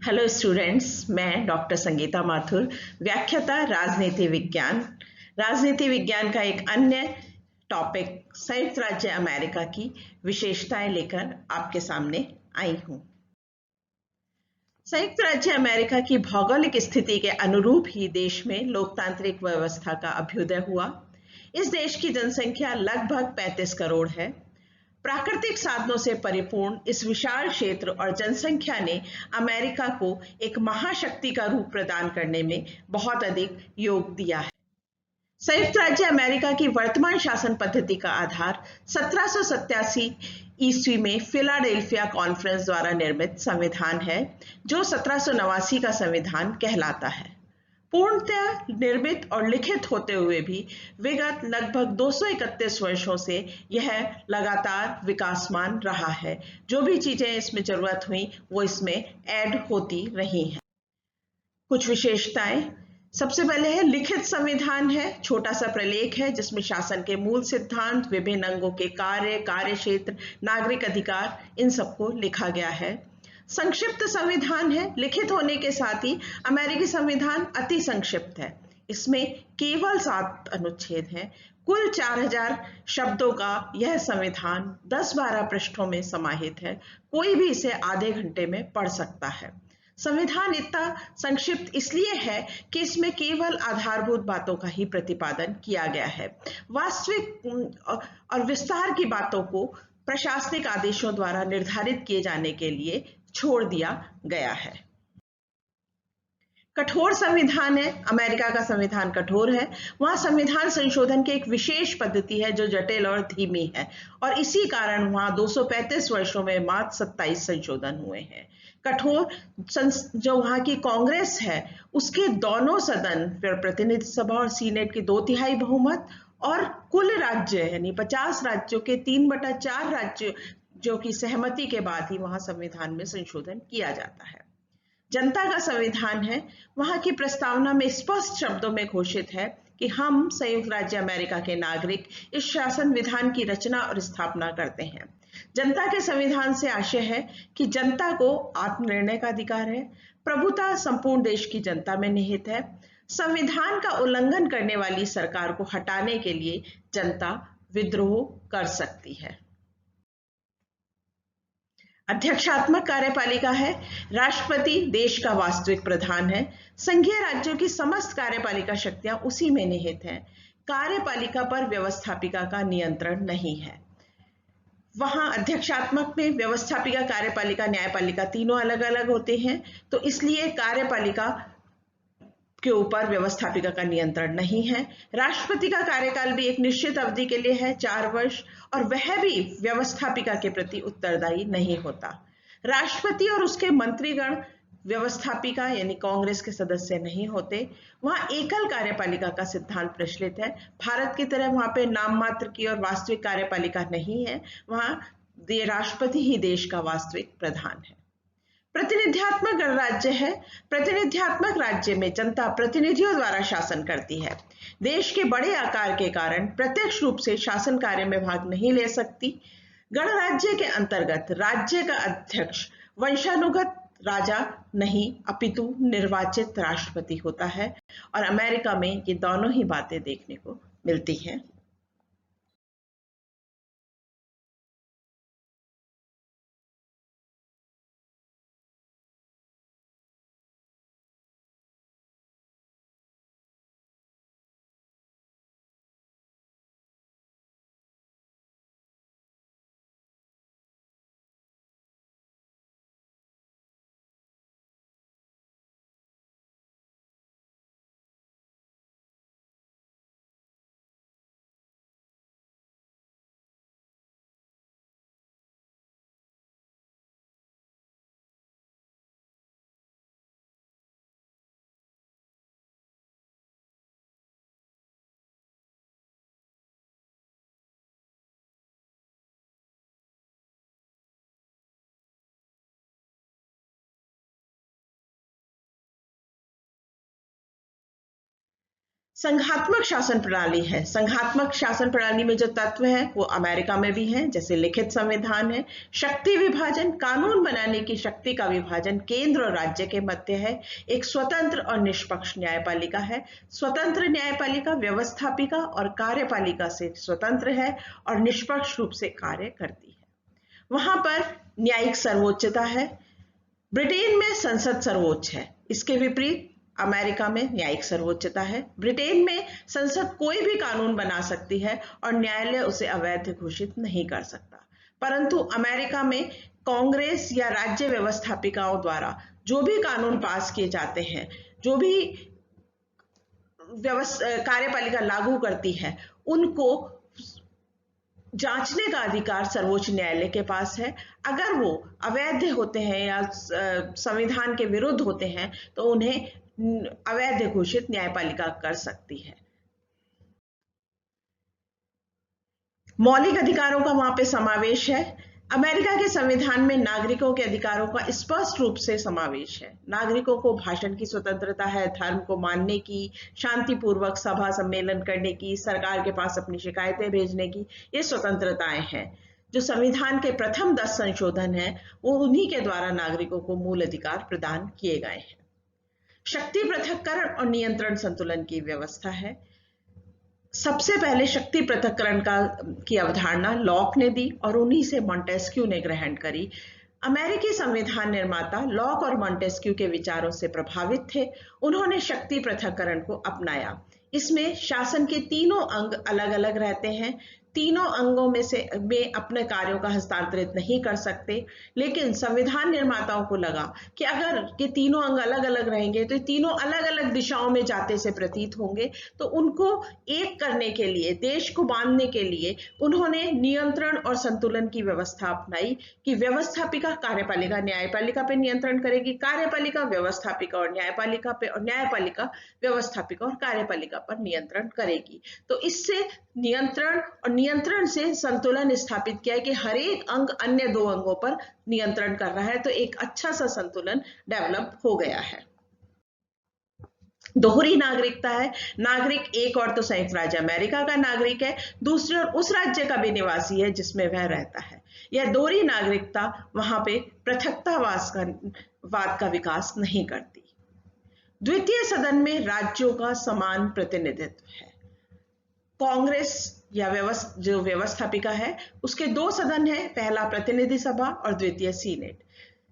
Hello students, मैं doctor Sangeeta Mathur, व्याख्याता राजनीति विज्ञान का एक अन्य टॉपिक संयुक्त राज्य अमेरिका की विशेषताएं लेकर आपके सामने आई हूं। संयुक्त राज्य अमेरिका की भौगोलिक स्थिति के अनुरूप ही देश में लोकतांत्रिक व्यवस्था का अभ्युदय हुआ। इस देश की जनसंख्या लगभग 35 करोड़ है। प्राकृतिक साधनों से परिपूर्ण इस विशाल क्षेत्र और जनसंख्या ने अमेरिका को एक महाशक्ति का रूप प्रदान करने में बहुत अधिक योग दिया है। संयुक्त राज्य अमेरिका की वर्तमान शासन पद्धति का आधार 1787 ईस्वी में फिलाडेल्फिया कॉन्फ्रेंस द्वारा निर्मित संविधान है, जो 1789 का संविधान कहलाता है। पूर्णतः निर्मित और लिखित होते हुए भी विगत लगभग 231 वर्षों से यह लगातार विकासमान रहा है। जो भी चीजें इसमें जरूरत हुई वो इसमें ऐड होती रही हैं। कुछ विशेषताएं, सबसे पहले है लिखित संविधान है, छोटा सा प्रलेख है जिसमें शासन के मूल सिद्धांत, विभिन्न अंगों के कार्य क्षेत्र, नागरिक अधिकार, इन सबको लिखा गया है। संक्षिप्त संविधान है, लिखित होने के साथ ही अमेरिकी संविधान अति संक्षिप्त है। इसमें केवल 7 अनुच्छेद हैं। कुल 4000 शब्दों का यह संविधान 10-12 पृष्ठों में समाहित है। कोई भी इसे आधे घंटे में पढ़ सकता है। संविधान इतना संक्षिप्त इसलिए है कि इसमें केवल आधारभूत बातों का ही प्रतिपादन किया गया है। वास्तविक और विस्तार की बातों को प्रशासनिक आदेशों द्वारा निर्धारित किए जाने के लिए छोड़ दिया गया है। कठोर संविधान है, अमेरिका का संविधान कठोर है। वहां संविधान संशोधन की एक विशेष पद्धति है जो जटिल और धीमी है, और इसी कारण वहां 235 वर्षों में मात्र 27 संशोधन हुए हैं। कठोर जो वहां की कांग्रेस है उसके दोनों सदन, प्रतिनिधि सभा और सीनेट की 2/3 बहुमत, और कुल राज्य यानी 50 राज्यों के 3/4 राज्यों की सहमति के बाद ही वहां संविधान में संशोधन किया जाता है। जनता का संविधान है, वहां की प्रस्तावना में स्पष्ट शब्दों में घोषित है कि हम संयुक्त राज्य अमेरिका के नागरिक इस शासन विधान की रचना और स्थापना करते हैं। जनता के संविधान से आशय है कि जनता को आत्मनिर्णय का अधिकार है। प्रभुता संपूर्ण देश की जनता में निहित है। संविधान का उल्लंघन करने वाली सरकार को हटाने के लिए जनता विद्रोह कर सकती है। अध्यक्षात्मक कार्यपालिका है, राष्ट्रपति देश का वास्तविक प्रधान है। संघीय राज्यों की समस्त कार्यपालिका शक्तियां उसी में निहित हैं। कार्यपालिका पर व्यवस्थापिका का नियंत्रण नहीं है। वहां अध्यक्षात्मक में व्यवस्थापिका, कार्यपालिका, न्यायपालिका तीनों अलग अलग होते हैं, तो इसलिए कार्यपालिका के ऊपर व्यवस्थापिका का नियंत्रण नहीं है। राष्ट्रपति का कार्यकाल भी एक निश्चित अवधि के लिए है, 4 वर्ष, और वह भी व्यवस्थापिका के प्रति उत्तरदायी नहीं होता। राष्ट्रपति और उसके मंत्रीगण व्यवस्थापिका यानी कांग्रेस के सदस्य नहीं होते। वहां एकल कार्यपालिका का सिद्धांत प्रचलित है। भारत की तरह वहां पे नाम मात्र की और वास्तविक कार्यपालिका नहीं है। वहां राष्ट्रपति ही देश का वास्तविक प्रधान है। प्रतिनिध्यात्मक गणराज्य है। प्रतिनिध्यात्मक राज्य में जनता प्रतिनिधियों द्वारा शासन करती है। देश के बड़े आकार के कारण प्रत्यक्ष रूप से शासन कार्य में भाग नहीं ले सकती। गणराज्य के अंतर्गत राज्य का अध्यक्ष वंशानुगत राजा नहीं अपितु निर्वाचित राष्ट्रपति होता है, और अमेरिका में ये दोनों ही बातें देखने को मिलती हैं। संघात्मक शासन प्रणाली है। संघात्मक शासन प्रणाली में जो तत्व है वो अमेरिका में भी है, जैसे लिखित संविधान है, शक्ति विभाजन, कानून बनाने की शक्ति का विभाजन केंद्र और राज्य के मध्य है, एक स्वतंत्र और निष्पक्ष न्यायपालिका है। स्वतंत्र न्यायपालिका व्यवस्थापिका और कार्यपालिका से स्वतंत्र है और निष्पक्ष रूप से कार्य करती है। वहां पर न्यायिक सर्वोच्चता है। ब्रिटेन में संसद सर्वोच्च है, इसके विपरीत अमेरिका में न्यायिक सर्वोच्चता है। ब्रिटेन में संसद कोई भी कानून बना सकती है और न्यायालय उसे अवैध घोषित नहीं कर सकता, परंतु अमेरिका में कांग्रेस या राज्य व्यवस्थापिकाओं द्वारा जो भी कानून पास किए जाते हैं, जो भी कार्यपालिका लागू करती है, उनको जांचने का अधिकार सर्वोच्च न्यायालय के पास है। अगर वो अवैध होते हैं या संविधान के विरुद्ध होते हैं तो उन्हें अवैध घोषित न्यायपालिका कर सकती है। मौलिक अधिकारों का वहां पे समावेश है। अमेरिका के संविधान में नागरिकों के अधिकारों का स्पष्ट रूप से समावेश है। नागरिकों को भाषण की स्वतंत्रता है, धर्म को मानने की, शांतिपूर्वक सभा सम्मेलन करने की, सरकार के पास अपनी शिकायतें भेजने की, ये स्वतंत्रताएं हैं। जो संविधान के प्रथम 10 संशोधन हैं, वो उन्हीं के द्वारा नागरिकों को मूल अधिकार प्रदान किए गए हैं। शक्ति पृथक्करण और नियंत्रण संतुलन की व्यवस्था है। सबसे पहले शक्ति पृथक्करण की अवधारणा लॉक ने दी और उन्हीं से मॉन्टेस्क्यू ने ग्रहण करी। अमेरिकी संविधान निर्माता लॉक और मॉन्टेस्क्यू के विचारों से प्रभावित थे। उन्होंने शक्ति पृथक्करण को अपनाया। इसमें शासन के तीनों अंग अलग अलग रहते हैं। तीनों अंगों में से अपने कार्यों का हस्तांतरित नहीं कर सकते, लेकिन संविधान निर्माताओं को लगा कि अगर ये तीनों अंग अलग अलग रहेंगे तो ये तीनों अलग अलग दिशाओं में जाते से प्रतीत होंगे, तो उनको एक करने के लिए, देश को बांधने के लिए उन्होंने नियंत्रण और संतुलन की व्यवस्था अपनाई कि व्यवस्थापिका कार्यपालिका न्यायपालिका पे नियंत्रण करेगी, कार्यपालिका व्यवस्थापिका और न्यायपालिका पे, और न्यायपालिका व्यवस्थापिका और कार्यपालिका पर नियंत्रण करेगी। तो इससे नियंत्रण से संतुलन स्थापित किया है कि हर एक अंग अन्य दो अंगों पर नियंत्रण कर रहा है, तो एक अच्छा सा संतुलन डेवलप हो गया है। दोहरी नागरिकता है। नागरिक एक और तो संयुक्त राज्य अमेरिका का नागरिक है, दूसरी ओर उस राज्य का भी निवासी है जिसमें वह रहता है। यह दोहरी नागरिकता वहां पे पृथकतावाद का विकास नहीं करती। द्वितीय सदन में राज्यों का समान प्रतिनिधित्व है। कांग्रेस या जो व्यवस्थापिका है उसके दो सदन है, पहला प्रतिनिधि सभा और द्वितीय सीनेट।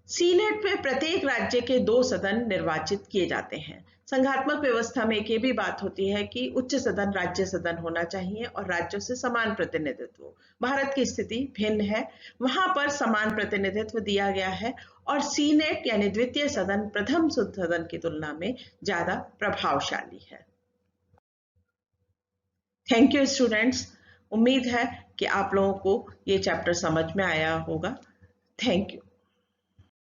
सीनेट में प्रत्येक राज्य के 2 सदन निर्वाचित किए जाते हैं। संघात्मक व्यवस्था में एक ये भी बात होती है कि उच्च सदन राज्य सदन होना चाहिए और राज्यों से समान प्रतिनिधित्व। भारत की स्थिति भिन्न है, वहां पर समान प्रतिनिधित्व दिया गया है और सीनेट यानी द्वितीय सदन प्रथम सदन की तुलना में ज्यादा प्रभावशाली है। Thank you students. उम्मीद है कि आप लोगों को ये चैप्टर समझ में आया होगा। Thank you.